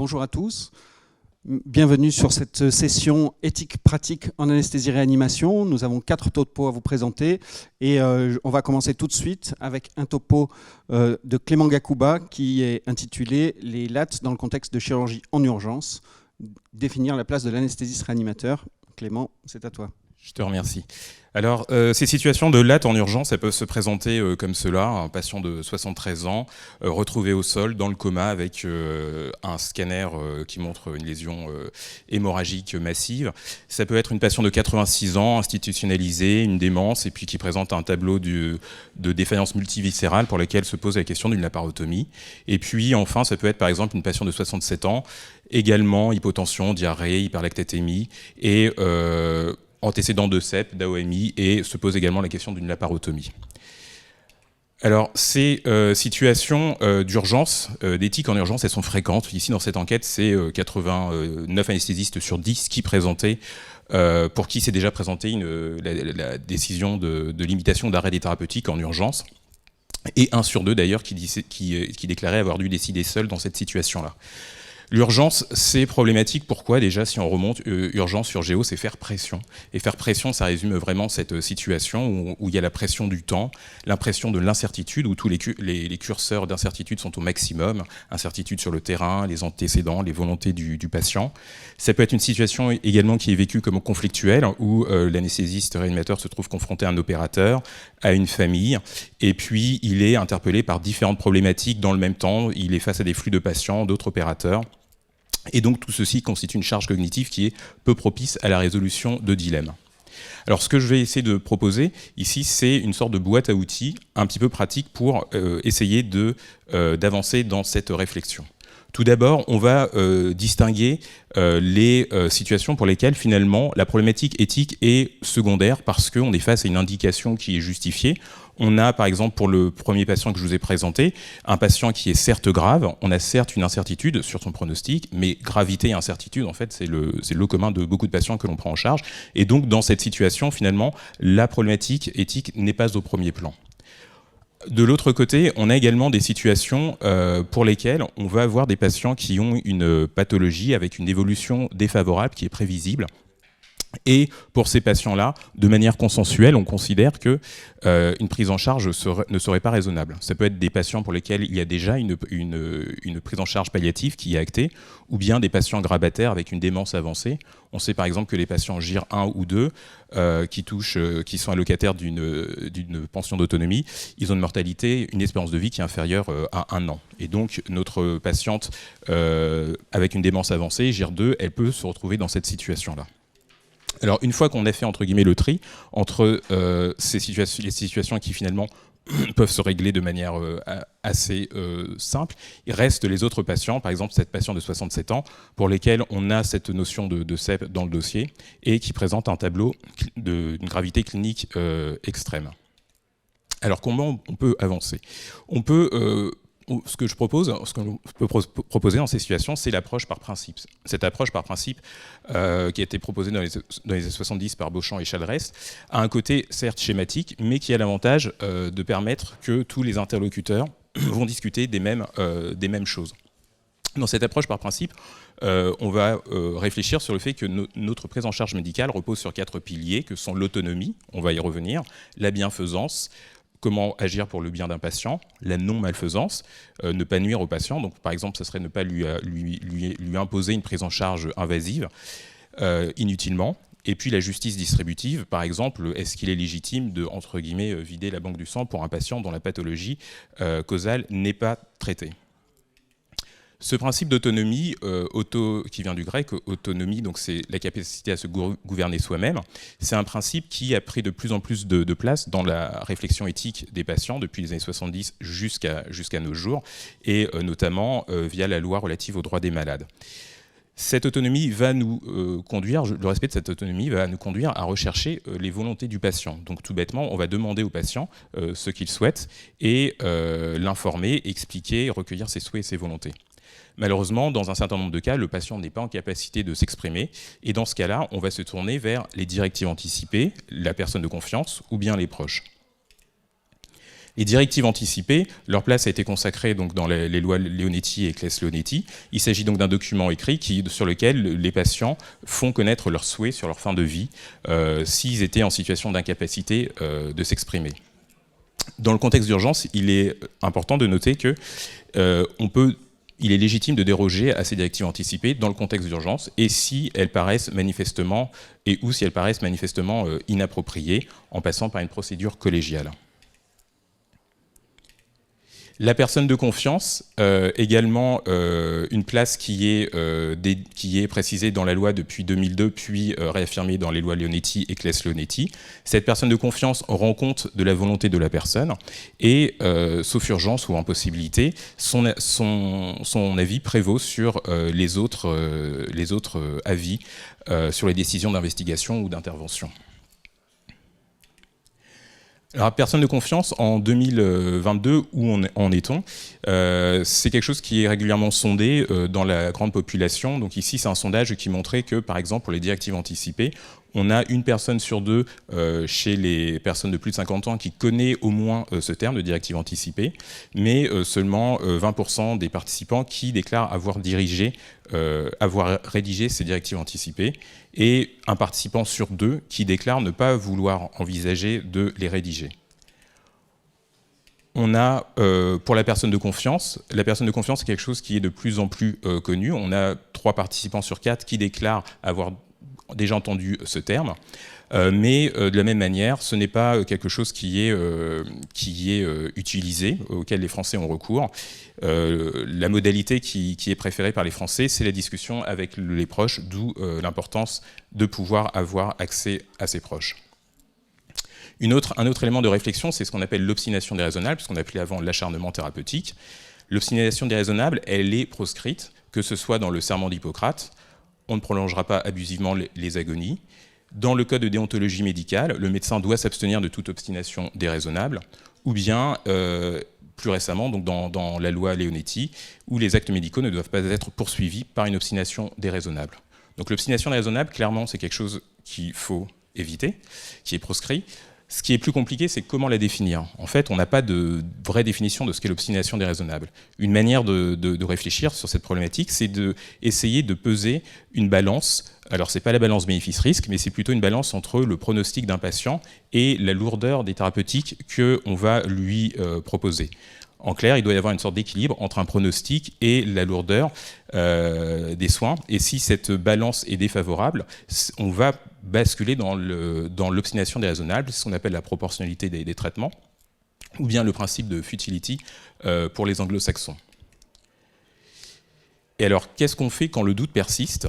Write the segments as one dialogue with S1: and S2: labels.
S1: Bonjour à tous. Bienvenue sur cette session éthique pratique en anesthésie-réanimation. Nous avons 4 topos à vous présenter et on va commencer tout de suite avec un topo de Clément Gacouba qui est intitulé « Les LAT dans le contexte de chirurgie en urgence ». Définir la place de l'anesthésiste-réanimateur. Clément, c'est à toi.
S2: Je te remercie. Alors, ces situations de LAT en urgence, elles peuvent se présenter comme cela. Un patient de 73 ans, retrouvé au sol, dans le coma, avec un scanner qui montre une lésion hémorragique massive. Ça peut être une patiente de 86 ans, institutionnalisée, une démence, et puis qui présente un tableau de défaillance multiviscérale pour lequel se pose la question d'une laparotomie. Et puis, enfin, ça peut être par exemple une patiente de 67 ans, également hypotension, diarrhée, hyperlactatémie, et antécédents de CEP, d'AOMI, et se pose également la question d'une laparotomie. Alors, ces situations d'urgence, d'éthique en urgence, elles sont fréquentes. Ici, dans cette enquête, c'est 89 anesthésistes sur 10 qui présentaient, pour qui s'est déjà présenté la décision de limitation d'arrêt des thérapeutiques en urgence, et 1 sur 2 d'ailleurs qui déclarait avoir dû décider seul dans cette situation-là. L'urgence, c'est problématique. Pourquoi ? Déjà, si on remonte, urgence sur Géo, c'est faire pression. Et faire pression, ça résume vraiment cette situation où il y a la pression du temps, l'impression de l'incertitude, où tous les curseurs d'incertitude sont au maximum. Incertitude sur le terrain, les antécédents, les volontés du patient. Ça peut être une situation également qui est vécue comme conflictuelle, où l'anesthésiste réanimateur se trouve confronté à un opérateur, à une famille, et puis il est interpellé par différentes problématiques dans le même temps. Il est face à des flux de patients, d'autres opérateurs. Et donc tout ceci constitue une charge cognitive qui est peu propice à la résolution de dilemmes. Alors ce que je vais essayer de proposer ici, c'est une sorte de boîte à outils un petit peu pratique pour essayer d'avancer dans cette réflexion. Tout d'abord, on va distinguer les situations pour lesquelles finalement la problématique éthique est secondaire parce qu'on est face à une indication qui est justifiée. On a par exemple pour le premier patient que je vous ai présenté, un patient qui est certes grave, on a certes une incertitude sur son pronostic, mais gravité et incertitude en fait c'est le lot commun de beaucoup de patients que l'on prend en charge. Et donc dans cette situation finalement, la problématique éthique n'est pas au premier plan. De l'autre côté, on a également des situations pour lesquelles on va avoir des patients qui ont une pathologie avec une évolution défavorable qui est prévisible. Et pour ces patients-là, de manière consensuelle, on considère qu'une prise en charge ne serait pas raisonnable. Ça peut être des patients pour lesquels il y a déjà une prise en charge palliative qui est actée, ou bien des patients grabataires avec une démence avancée. On sait par exemple que les patients GIR 1 ou 2 qui sont allocataires d'une pension d'autonomie, ils ont une mortalité, une espérance de vie qui est inférieure à 1 an. Et donc notre patiente avec une démence avancée, GIR 2, elle peut se retrouver dans cette situation-là. Alors une fois qu'on a fait entre guillemets le tri entre les situations qui finalement peuvent se régler de manière assez simple, il reste les autres patients, par exemple cette patiente de 67 ans pour lesquels on a cette notion de CEP dans le dossier et qui présente un tableau d'une gravité clinique extrême. Alors comment on peut avancer ? Ce que l'on peut proposer dans ces situations, c'est l'approche par principe. Cette approche par principe, qui a été proposée dans les années 70 par Beauchamp et Chaldress, a un côté certes schématique, mais qui a l'avantage de permettre que tous les interlocuteurs vont discuter des mêmes choses. Dans cette approche par principe, on va réfléchir sur le fait que notre prise en charge médicale repose sur 4 piliers, que sont l'autonomie, on va y revenir, la bienfaisance, comment agir pour le bien d'un patient, la non-malfaisance, ne pas nuire au patient. Donc, par exemple, ce serait ne pas lui imposer une prise en charge invasive inutilement. Et puis la justice distributive, par exemple, est-ce qu'il est légitime de, entre guillemets, vider la banque du sang pour un patient dont la pathologie causale n'est pas traitée ? Ce principe d'autonomie, qui vient du grec, autonomie, donc c'est la capacité à se gouverner soi-même, c'est un principe qui a pris de plus en plus de place dans la réflexion éthique des patients depuis les années 70 jusqu'à nos jours, et notamment via la loi relative aux droits des malades. Cette autonomie va nous conduire, le respect de cette autonomie va nous conduire à rechercher les volontés du patient. Donc tout bêtement, on va demander au patient ce qu'il souhaite et l'informer, expliquer, recueillir ses souhaits et ses volontés. Malheureusement, dans un certain nombre de cas, le patient n'est pas en capacité de s'exprimer et dans ce cas-là, on va se tourner vers les directives anticipées, la personne de confiance ou bien les proches. Les directives anticipées, leur place a été consacrée donc dans les lois Leonetti et Claes-Leonetti. Il s'agit donc d'un document écrit sur lequel les patients font connaître leurs souhaits sur leur fin de vie s'ils étaient en situation d'incapacité de s'exprimer. Dans le contexte d'urgence, il est important de noter que il est légitime de déroger à ces directives anticipées dans le contexte d'urgence et si elles paraissent manifestement inappropriées en passant par une procédure collégiale. La personne de confiance, également une place qui est précisée dans la loi depuis 2002, puis réaffirmée dans les lois Leonetti et Claes-Leonetti. Cette personne de confiance rend compte de la volonté de la personne et, sauf urgence ou impossibilité, son avis prévaut sur les autres avis sur les décisions d'investigation ou d'intervention. Alors, personne de confiance, en 2022, où en est-on ? C'est quelque chose qui est régulièrement sondé dans la grande population. Donc ici, c'est un sondage qui montrait que, par exemple, pour les directives anticipées, on a une personne sur deux chez les personnes de plus de 50 ans qui connaît au moins ce terme de directive anticipée, mais seulement 20% des participants qui déclarent avoir rédigé ces directives anticipées, et un participant sur deux qui déclare ne pas vouloir envisager de les rédiger. On a, pour la personne de confiance c'est quelque chose qui est de plus en plus connu. On a 3 participants sur 4 qui déclarent avoir déjà entendu ce terme, mais de la même manière, ce n'est pas quelque chose qui est utilisé, auquel les Français ont recours. La modalité qui est préférée par les Français, c'est la discussion avec les proches, d'où l'importance de pouvoir avoir accès à ses proches. Un autre élément de réflexion, c'est ce qu'on appelle l'obstination déraisonnable, ce qu'on appelait avant l'acharnement thérapeutique. L'obstination déraisonnable, elle est proscrite, que ce soit dans le serment d'Hippocrate, on ne prolongera pas abusivement les agonies. Dans le code de déontologie médicale, le médecin doit s'abstenir de toute obstination déraisonnable, ou bien, plus récemment, donc dans la loi Leonetti, où les actes médicaux ne doivent pas être poursuivis par une obstination déraisonnable. Donc l'obstination déraisonnable, clairement, c'est quelque chose qu'il faut éviter, qui est proscrit. Ce qui est plus compliqué, c'est comment la définir. En fait, on n'a pas de vraie définition de ce qu'est l'obstination déraisonnable. Une manière de réfléchir sur cette problématique, c'est d'essayer de peser une balance. Alors, ce n'est pas la balance bénéfice-risque, mais c'est plutôt une balance entre le pronostic d'un patient et la lourdeur des thérapeutiques qu'on va lui proposer. En clair, il doit y avoir une sorte d'équilibre entre un pronostic et la lourdeur des soins. Et si cette balance est défavorable, on va basculer dans l'obstination déraisonnable, c'est ce qu'on appelle la proportionnalité des traitements, ou bien le principe de futility pour les anglo-saxons. Et alors, qu'est-ce qu'on fait quand le doute persiste ?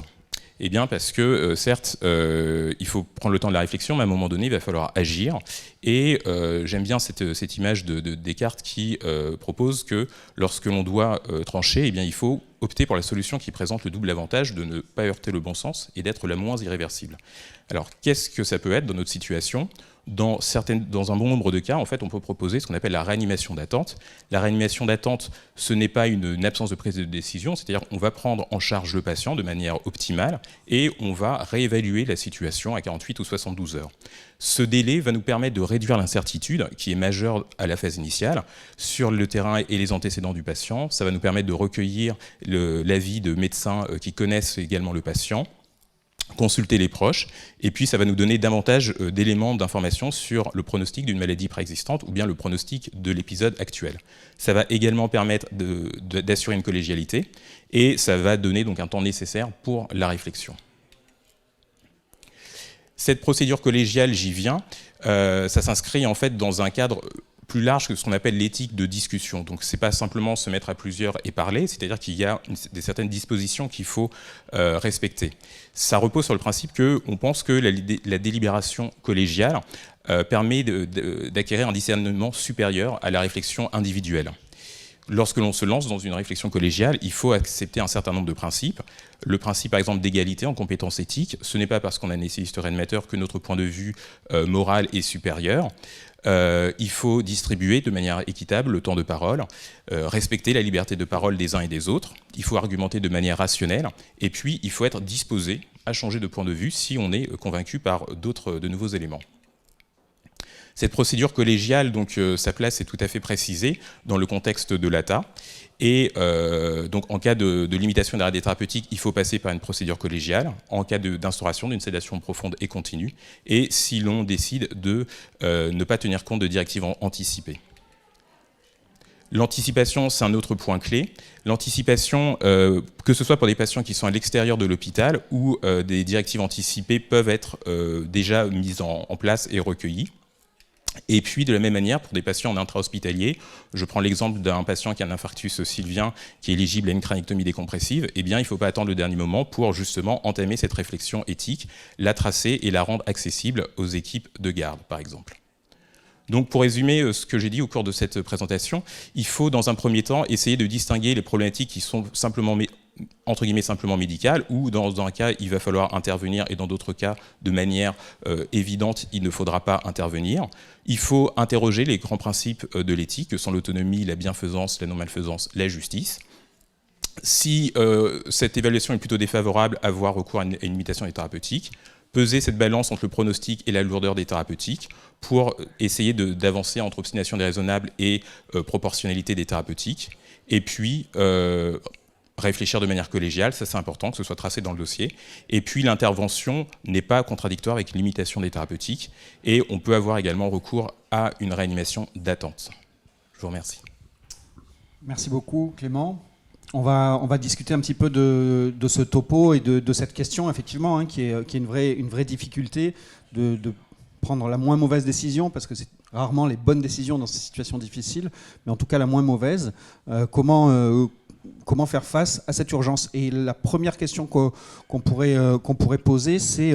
S2: Eh bien, parce que, certes, il faut prendre le temps de la réflexion, mais à un moment donné, il va falloir agir. Et j'aime bien cette image de Descartes qui propose que lorsque l'on doit trancher, eh bien, il faut opter pour la solution qui présente le double avantage de ne pas heurter le bon sens et d'être la moins irréversible. Alors, qu'est-ce que ça peut être dans notre situation ? Dans un bon nombre de cas, en fait, on peut proposer ce qu'on appelle la réanimation d'attente. La réanimation d'attente, ce n'est pas une absence de prise de décision, c'est-à-dire qu'on va prendre en charge le patient de manière optimale et on va réévaluer la situation à 48 ou 72 heures. Ce délai va nous permettre de réduire l'incertitude, qui est majeure à la phase initiale, sur le terrain et les antécédents du patient. Ça va nous permettre de recueillir l'avis de médecins qui connaissent également le patient, consulter les proches, et puis ça va nous donner davantage d'éléments d'information sur le pronostic d'une maladie préexistante ou bien le pronostic de l'épisode actuel. Ça va également permettre d'assurer une collégialité et ça va donner donc un temps nécessaire pour la réflexion. Cette procédure collégiale, j'y viens, ça s'inscrit en fait dans un cadre plus large que ce qu'on appelle l'éthique de discussion. Donc c'est pas simplement se mettre à plusieurs et parler, c'est-à-dire qu'il y a certaines dispositions qu'il faut respecter. Ça repose sur le principe qu'on pense que la délibération collégiale permet d'acquérir un discernement supérieur à la réflexion individuelle. Lorsque l'on se lance dans une réflexion collégiale, il faut accepter un certain nombre de principes. Le principe, par exemple, d'égalité en compétences éthiques, ce n'est pas parce qu'on est anesthésiste réanimateur que notre point de vue moral est supérieur. Il faut distribuer de manière équitable le temps de parole, respecter la liberté de parole des uns et des autres, il faut argumenter de manière rationnelle, et puis il faut être disposé à changer de point de vue si on est convaincu par de nouveaux éléments. Cette procédure collégiale, donc, sa place est tout à fait précisée dans le contexte de l'ATA. Et donc en cas de limitation d'arrêt thérapeutique, il faut passer par une procédure collégiale, en cas d'instauration d'une sédation profonde et continue, et si l'on décide de ne pas tenir compte de directives anticipées. L'anticipation, c'est un autre point clé. L'anticipation, que ce soit pour des patients qui sont à l'extérieur de l'hôpital, où des directives anticipées peuvent être déjà mises en place et recueillies. Et puis, de la même manière, pour des patients en intra-hospitalier, je prends l'exemple d'un patient qui a un infarctus sylvien, qui est éligible à une crânictomie décompressive, eh bien, il ne faut pas attendre le dernier moment pour justement entamer cette réflexion éthique, la tracer et la rendre accessible aux équipes de garde, par exemple. Donc, pour résumer ce que j'ai dit au cours de cette présentation, il faut, dans un premier temps, essayer de distinguer les problématiques qui sont simplement entre guillemets simplement médicales, ou dans un cas il va falloir intervenir et dans d'autres cas de manière évidente il ne faudra pas intervenir. Il faut interroger les grands principes de l'éthique que sont l'autonomie, la bienfaisance, la non-malfaisance, la justice. Si cette évaluation est plutôt défavorable, avoir recours à une limitation des thérapeutiques, peser cette balance entre le pronostic et la lourdeur des thérapeutiques pour essayer d'avancer entre obstination déraisonnable et proportionnalité des thérapeutiques. Et puis réfléchir de manière collégiale, ça c'est important, que ce soit tracé dans le dossier. Et puis l'intervention n'est pas contradictoire avec limitation des thérapeutiques et on peut avoir également recours à une réanimation d'attente. Je vous remercie.
S1: Merci beaucoup Clément. On va discuter un petit peu de ce topo et de cette question, effectivement, hein, qui est une vraie difficulté de prendre la moins mauvaise décision, parce que c'est rarement les bonnes décisions dans ces situations difficiles, mais en tout cas la moins mauvaise. Comment faire face à cette urgence? Et la première question qu'on pourrait poser, c'est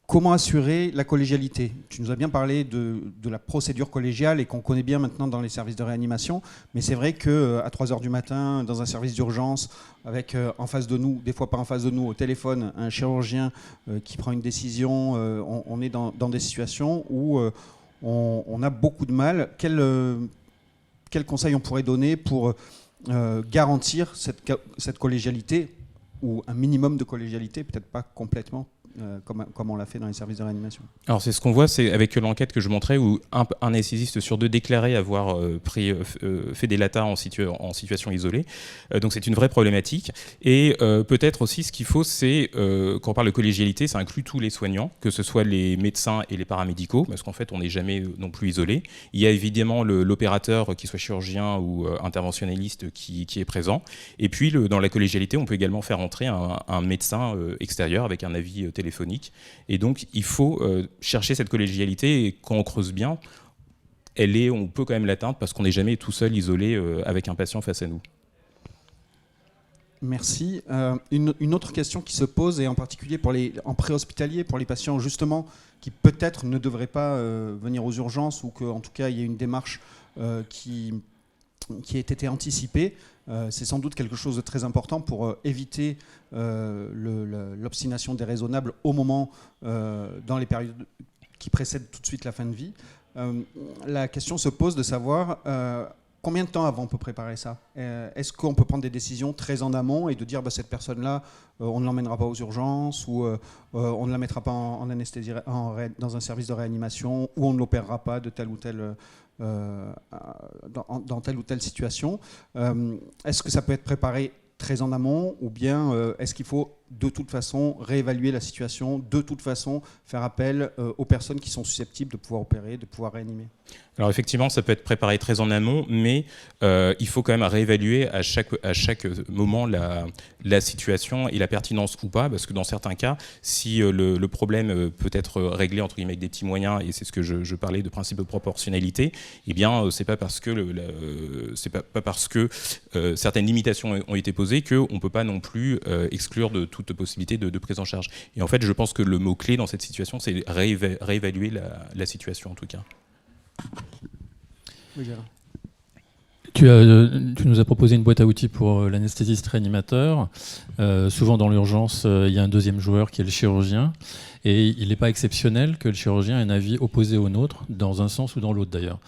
S1: comment assurer la collégialité? Tu nous as bien parlé de la procédure collégiale et qu'on connaît bien maintenant dans les services de réanimation, mais c'est vrai qu'à 3h du matin, dans un service d'urgence, avec en face de nous, des fois pas en face de nous, au téléphone, un chirurgien qui prend une décision, on est dans des situations où on a beaucoup de mal. Quel conseil on pourrait donner pour garantir cette collégialité, ou un minimum de collégialité, peut-être pas complètement, comme on l'a fait dans les services de réanimation? Alors
S2: c'est ce qu'on voit, c'est avec l'enquête que je montrais où un anesthésiste sur deux déclarait avoir fait des LATA en situation isolée. Donc c'est une vraie problématique. Et peut-être aussi ce qu'il faut, c'est, quand on parle de collégialité, ça inclut tous les soignants, que ce soit les médecins et les paramédicaux, parce qu'en fait on n'est jamais non plus isolé. Il y a évidemment l'opérateur, qu'il soit chirurgien ou interventionnaliste, qui est présent. Et puis dans la collégialité, on peut également faire entrer un médecin extérieur avec un avis téléphonique. Et donc il faut chercher cette collégialité, et quand on creuse bien, on peut quand même l'atteindre, parce qu'on n'est jamais tout seul isolé avec un patient face à nous.
S1: Merci. Une autre question qui se pose, et en particulier en préhospitalier, pour les patients justement qui peut-être ne devraient pas venir aux urgences, ou qu'en tout cas il y a une démarche qui ait été anticipée. C'est sans doute quelque chose de très important pour éviter l'obstination déraisonnable au moment, dans les périodes qui précèdent tout de suite la fin de vie. La question se pose de savoir combien de temps avant on peut préparer ça. Est-ce qu'on peut prendre des décisions très en amont et de dire cette personne-là, on ne l'emmènera pas aux urgences, ou on ne la mettra pas en anesthésie dans un service de réanimation, ou on ne l'opérera pas de telle ou telle dans telle ou telle situation. Est-ce que ça peut être préparé très en amont, ou bien est-ce qu'il faut de toute façon réévaluer la situation, de toute façon faire appel aux personnes qui sont susceptibles de pouvoir opérer, de pouvoir réanimer?
S2: Alors effectivement, ça peut être préparé très en amont, mais il faut quand même réévaluer à chaque moment la situation et la pertinence ou pas, parce que dans certains cas, si le problème peut être réglé entre guillemets avec des petits moyens, et c'est ce que je parlais de principe de proportionnalité, eh bien c'est pas parce que certaines limitations ont été posées qu'on ne peut pas non plus exclure de toute possibilité de prise en charge. Et en fait, je pense que le mot-clé dans cette situation, c'est réévaluer la situation en tout cas.
S1: Oui, Gérard.
S3: Tu nous as proposé une boîte à outils pour l'anesthésiste réanimateur. Souvent dans l'urgence, il y a un deuxième joueur qui est le chirurgien. Et il n'est pas exceptionnel que le chirurgien ait un avis opposé au nôtre, dans un sens ou dans l'autre d'ailleurs.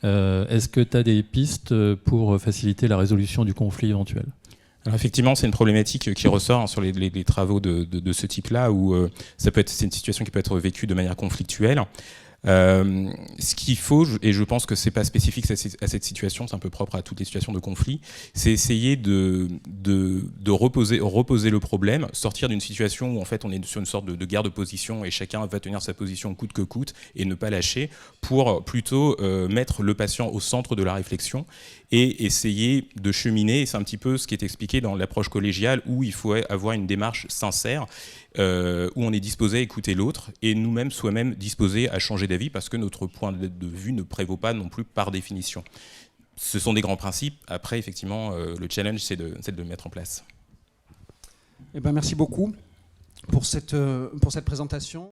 S3: Est-ce que tu as des pistes pour faciliter la résolution du conflit éventuel ?
S2: Alors effectivement, c'est une problématique qui ressort sur les travaux de ce type-là, où c'est une situation qui peut être vécue de manière conflictuelle. Ce qu'il faut, et je pense que c'est pas spécifique à cette situation, c'est un peu propre à toutes les situations de conflit, c'est essayer de reposer le problème, sortir d'une situation où en fait on est sur une sorte de guerre de position et chacun va tenir sa position coûte que coûte et ne pas lâcher, pour plutôt mettre le patient au centre de la réflexion et essayer de cheminer. Et c'est un petit peu ce qui est expliqué dans l'approche collégiale, où il faut avoir une démarche sincère, où on est disposé à écouter l'autre et nous-mêmes, soi-même, disposés à changer d'avis parce que notre point de vue ne prévaut pas non plus par définition. Ce sont des grands principes. Après, effectivement, le challenge, c'est de le mettre en place.
S1: Eh ben, merci beaucoup pour cette présentation.